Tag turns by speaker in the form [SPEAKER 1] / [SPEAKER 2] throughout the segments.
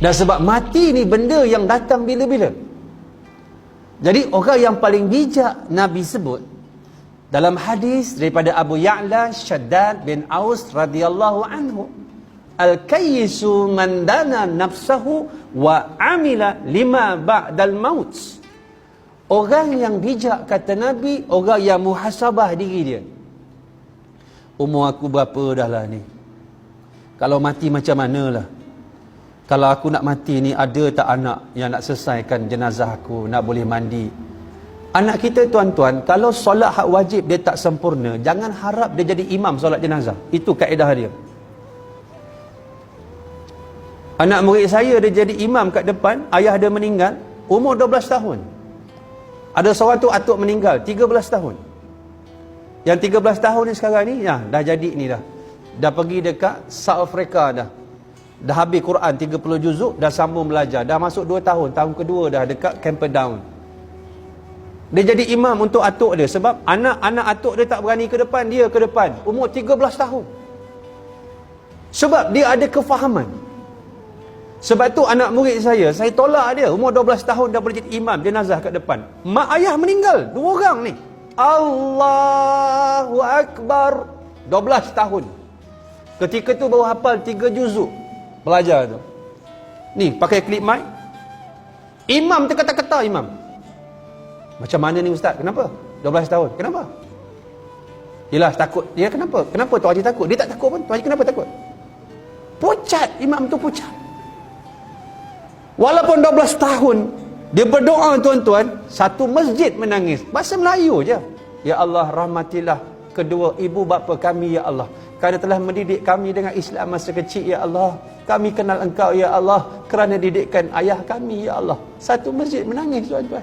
[SPEAKER 1] Dan sebab mati ni benda yang datang bila-bila. Jadi orang yang paling bijak Nabi sebut dalam hadis daripada Abu Ya'la Shaddad bin Aus radhiyallahu anhu, al-kayyisu man dana nafsahu wa amila lima ba'dal maut. Orang yang bijak, kata Nabi, orang yang muhasabah diri dia. Umur aku berapa dah lah ni? Kalau mati macam mana lah? Kalau aku nak mati ni, ada tak anak yang nak selesaikan jenazah aku, nak boleh mandi? Anak kita tuan-tuan, kalau solat hak wajib dia tak sempurna, jangan harap dia jadi imam solat jenazah. Itu kaedah dia. Anak murid saya dia jadi imam kat depan, ayah dia meninggal, umur 12 tahun. Ada seorang tu atuk meninggal, 13 tahun. Yang 13 tahun ni sekarang ni, dah jadi ni dah. Dah pergi dekat South Africa dah. Dah habis Quran 30 juzuk, dah sambung belajar. Dah masuk 2 tahun, tahun kedua dah dekat Camperdown. Dia jadi imam untuk atuk dia. Sebab anak-anak atuk dia tak berani ke depan, dia ke depan. Umur 13 tahun. Sebab dia ada kefahaman. Sebab tu anak murid saya tolak dia. Umur 12 tahun dah boleh jadi imam jenazah kat depan. Mak ayah meninggal, 2 orang ni. Allahu Akbar. 12 tahun. Ketika tu baru hafal 3 juzuk. Belajar tu. Ni, pakai klip mic. Imam terkata-kata imam. Macam mana ni ustaz? Kenapa? 12 tahun. Kenapa? Yelah, takut. Ya, kenapa? Kenapa Tuan Haji takut? Dia tak takut pun. Tuan Haji kenapa takut? Pucat. Imam tu pucat. Walaupun 12 tahun, dia berdoa tuan-tuan, satu masjid menangis. Bahasa Melayu je. Ya Allah, rahmatilah kedua ibu bapa kami, ya Allah. Kerana telah mendidik kami dengan Islam masa kecil, ya Allah. Kami kenal Engkau, ya Allah. Kerana didikan ayah kami, ya Allah. Satu masjid menangis tuan-tuan.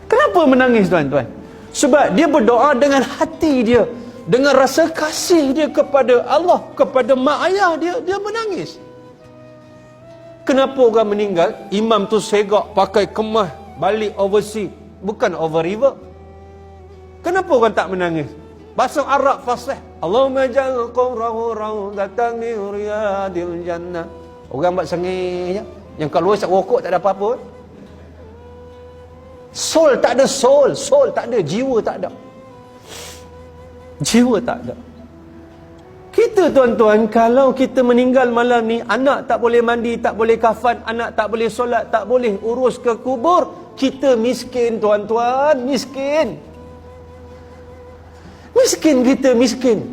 [SPEAKER 1] Kenapa menangis tuan-tuan? Sebab dia berdoa dengan hati dia, dengan rasa kasih dia kepada Allah, kepada mak ayah dia, dia menangis. Kenapa orang meninggal, imam tu segak pakai kemah balik overseas, bukan over river? Kenapa orang tak menangis? Bahasa Arab fasih. Allahumma ja'al qawrahu rawdatan min riyadil jannah. Orang buat sengih je. Yang kalau isap rokok tak ada apa-apa. Soul tak ada soul. Soul tak ada. Jiwa tak ada. Jiwa tak ada. Kita tuan-tuan, kalau kita meninggal malam ni, anak tak boleh mandi, tak boleh kafan, anak tak boleh solat, tak boleh urus ke kubur, kita miskin tuan-tuan, miskin. Miskin kita, miskin.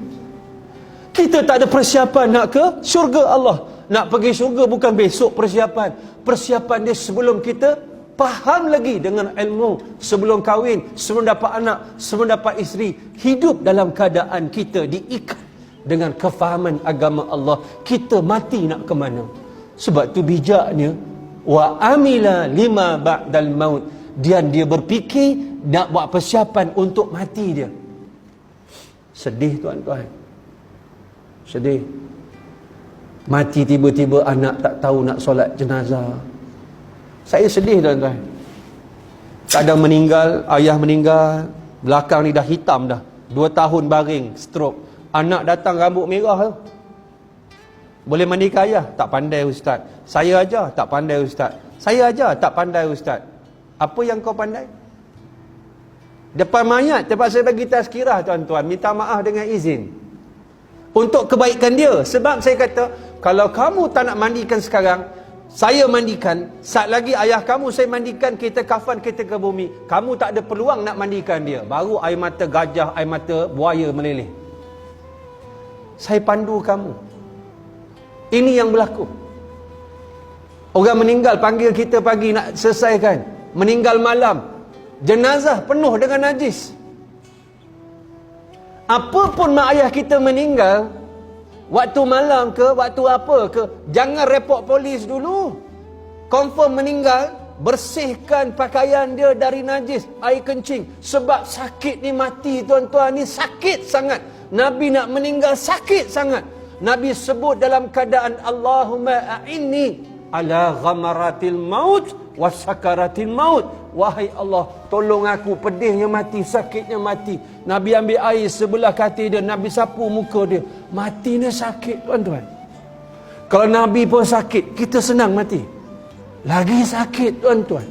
[SPEAKER 1] Kita tak ada persiapan nak ke syurga Allah. Nak pergi syurga bukan besok persiapan. Persiapan dia sebelum kita faham lagi dengan ilmu, sebelum kahwin, sebelum dapat anak, sebelum dapat isteri. Hidup dalam keadaan kita diikat dengan kefahaman agama Allah. Kita mati nak ke mana? Sebab tu bijaknya, wa amila lima ba'dal maut. Dan dia berfikir nak buat persiapan untuk mati dia. Sedih tuan-tuan. Sedih. Mati tiba-tiba anak tak tahu nak solat jenazah. Saya sedih tuan-tuan. Kadang meninggal, ayah meninggal, belakang ni dah hitam dah. 2 tahun baring, stroke. Anak datang rambut merah tu. Boleh mandikan ayah? Tak pandai ustaz. Saya aja tak pandai ustaz. Saya aja tak pandai ustaz. Apa yang kau pandai? Depan mayat terpaksa bagi tazkirah tuan-tuan, minta maaf dengan izin. Untuk kebaikan dia. Sebab saya kata, kalau kamu tak nak mandikan sekarang, saya mandikan. Saat lagi ayah kamu saya mandikan, kita kafan, kita ke bumi. Kamu tak ada peluang nak mandikan dia. Baru air mata gajah, air mata buaya meleleh. Saya pandu kamu. Ini yang berlaku. Orang meninggal, panggil kita pagi nak selesaikan. Meninggal malam, jenazah penuh dengan najis. Apapun mak ayah kita meninggal, waktu malam ke, waktu apa ke, jangan report polis dulu. Confirm meninggal, bersihkan pakaian dia dari najis, air kencing. Sebab sakit ni mati tuan-tuan, ni sakit sangat. Nabi nak meninggal sakit sangat. Nabi sebut dalam keadaan Allahumma a'inni ala ghamaratil maut wa sakaratil maut. Wahai Allah, tolong aku, pedihnya mati, sakitnya mati. Nabi ambil air sebelah katil dia, Nabi sapu muka dia. Matinya sakit tuan-tuan. Kalau Nabi pun sakit, kita senang mati. Lagi sakit, tuan-tuan.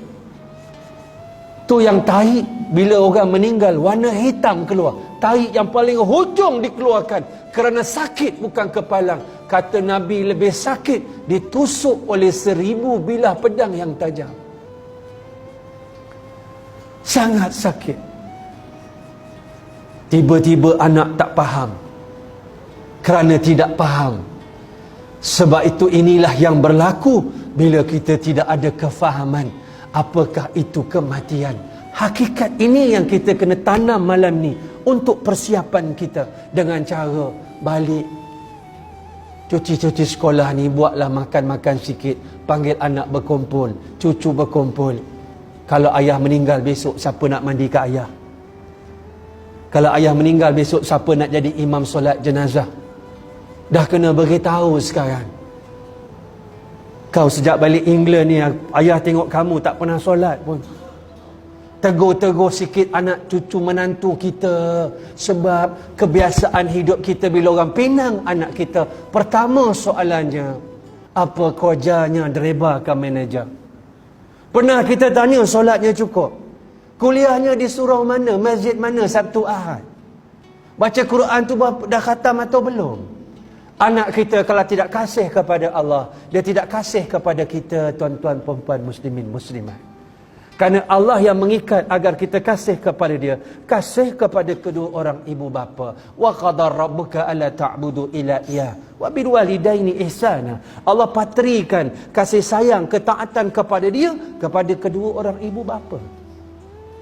[SPEAKER 1] Tu yang tahi, bila orang meninggal, warna hitam keluar. Tahi yang paling hujung dikeluarkan kerana sakit, bukan kepalang. Kata Nabi, lebih sakit ditusuk oleh 1000 bilah pedang yang tajam. Sangat sakit. Tiba-tiba anak tak faham. Kerana tidak faham. Sebab itu inilah yang berlaku bila kita tidak ada kefahaman. Apakah itu kematian? Hakikat ini yang kita kena tanam malam ni untuk persiapan kita dengan cara balik. Cuci-cuci sekolah ni, buatlah makan-makan sikit. Panggil anak berkumpul, cucu berkumpul. Kalau ayah meninggal besok, siapa nak mandi ke ayah? Kalau ayah meninggal besok, siapa nak jadi imam solat jenazah? Dah kena beritahu sekarang. Kau sejak balik England ni, ayah tengok kamu tak pernah solat pun. Tegur-tegur sikit anak cucu menantu kita. Sebab kebiasaan hidup kita bila orang pinang anak kita, pertama soalannya, apa kerjanya driver ke manager? Pernah kita tanya solatnya cukup? Kuliahnya di surau mana? Masjid mana Sabtu Ahad? Baca Quran tu dah khatam atau belum? Anak kita kalau tidak kasih kepada Allah, dia tidak kasih kepada kita, tuan-tuan, perempuan, muslimin, muslimat. Kerana Allah yang mengikat agar kita kasih kepada dia. Kasih kepada kedua orang ibu bapa. Wa qadar rabbuka alla ta'budu illa iyyah wa bil walidaini ihsana. Allah patrikan kasih sayang, ketaatan kepada dia, kepada kedua orang ibu bapa.